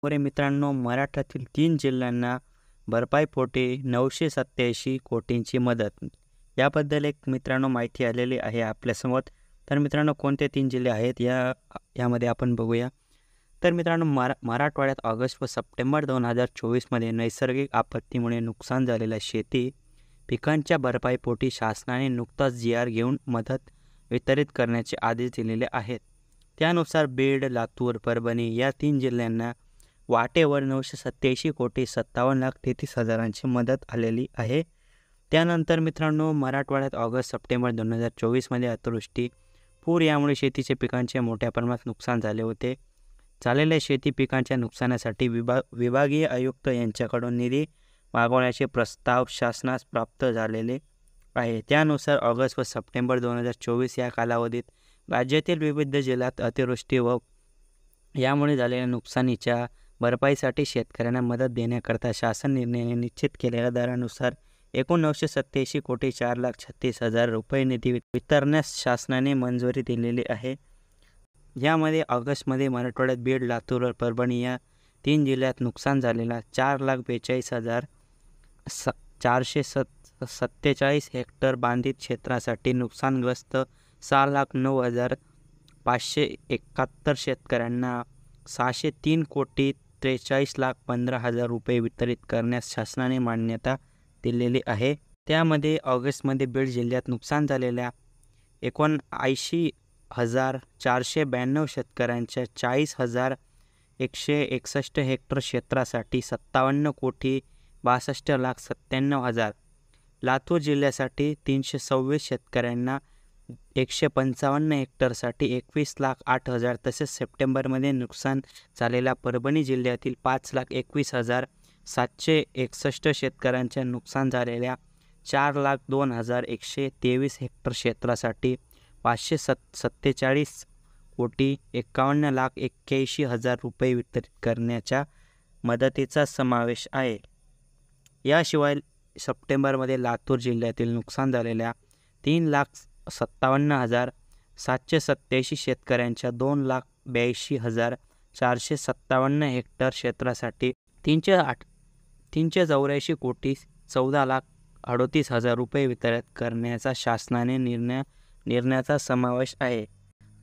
त्यामुळे मित्रांनो महाराष्ट्रातील 3 जिल्ह्यांना भरपाईपोटी 987 कोटींची मदत. याबद्दल एक मित्रांनो माहिती आलेली आहे आपल्यासमोर. तर मित्रांनो कोणते 3 जिल्हे आहेत यामध्ये आपण बघूया. तर मित्रांनो मराठवाड्यात ऑगस्ट व सप्टेंबर 2024 मध्ये नैसर्गिक आपत्तीमुळे नुकसान झालेल्या शेती पिकांच्या भरपाईपोटी शासनाने नुकताच जी.आर. घेऊन मदत वितरित करण्याचे आदेश दिलेले आहेत. त्यानुसार बीड, लातूर, परभणी या 3 जिल्ह्यांना वाटेवर 987,57,33,000ची मदत आलेली आहे. त्यानंतर मित्रांनो मराठवाड्यात ऑगस्ट सप्टेंबर 2024 मध्ये अतिवृष्टी, पूर यामुळे शेतीच्या पिकांचे मोठ्या प्रमाणात नुकसान झाले होते. झालेल्या शेती पिकांच्या नुकसानासाठी विभागीय आयुक्त यांच्याकडून निधी मागवण्याचे प्रस्ताव शासनास प्राप्त झालेले आहे. त्यानुसार ऑगस्ट व सप्टेंबर 2024 या कालावधीत राज्यातील विविध जिल्ह्यात अतिवृष्टी व यामुळे झालेल्या नुकसानीच्या भरपाईसाठी शेतकऱ्यांना मदत देण्याकरता शासन निर्णयाने निश्चित केलेल्या दरानुसार एकूण 987,4,36,000 रुपये निधी वितरण्यास शासनाने मंजुरी दिलेली आहे. यामध्ये ऑगस्टमध्ये मराठवाड्यात बीड, लातूर व परभणी या 3 जिल्ह्यात नुकसान झालेला 4,42,447 हेक्टर बांधित क्षेत्रासाठी नुकसानग्रस्त 6,09,571 शेतकऱ्यांना 603,43,15,000 रुपये वितरित करण्यास शासनाने मान्यता दिलेली आहे. त्यामध्ये ऑगस्टमध्ये बीड जिल्ह्यात नुकसान झालेल्या 79,492 शेतकऱ्यांच्या 40,161 हेक्टर क्षेत्रासाठी 57,62,96,97,000, लातूर जिल्ह्यासाठी 326 शेतकऱ्यांना 155 हेक्टरसाठी 21,08,000 तसेच सप्टेंबरमध्ये नुकसान झालेल्या परभणी जिल्ह्यातील 5,21,761 शेतकऱ्यांच्या नुकसान झालेल्या 4,02,123 हेक्टर क्षेत्रासाठी 547,51,81,000 रुपये वितरित करण्याच्या मदतीचा समावेश आहे. याशिवाय सप्टेंबरमध्ये लातूर जिल्ह्यातील नुकसान झालेल्या 3,57,787 शेतकऱ्यांच्या 2,82,457 हेक्टर क्षेत्रासाठी 384 कोटी 14,38,000 रुपये वितरित करण्याचा शासनाने निर्णयाचा समावेश आहे.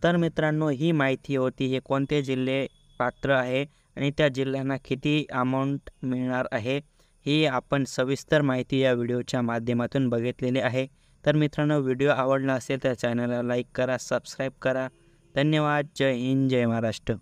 तर मित्रांनो ही माहिती होती. हे कोणते जिल्हे पात्र आहे आणि त्या जिल्ह्यांना किती अमाऊंट मिळणार आहे ही आपण सविस्तर माहिती या व्हिडिओच्या माध्यमातून बघितलेली आहे. तर मित्रांनो व्हिडिओ आवडला असेल तर चॅनलला लाईक करा, सबस्क्राईब करा. धन्यवाद. जय हिंद, जय महाराष्ट्र.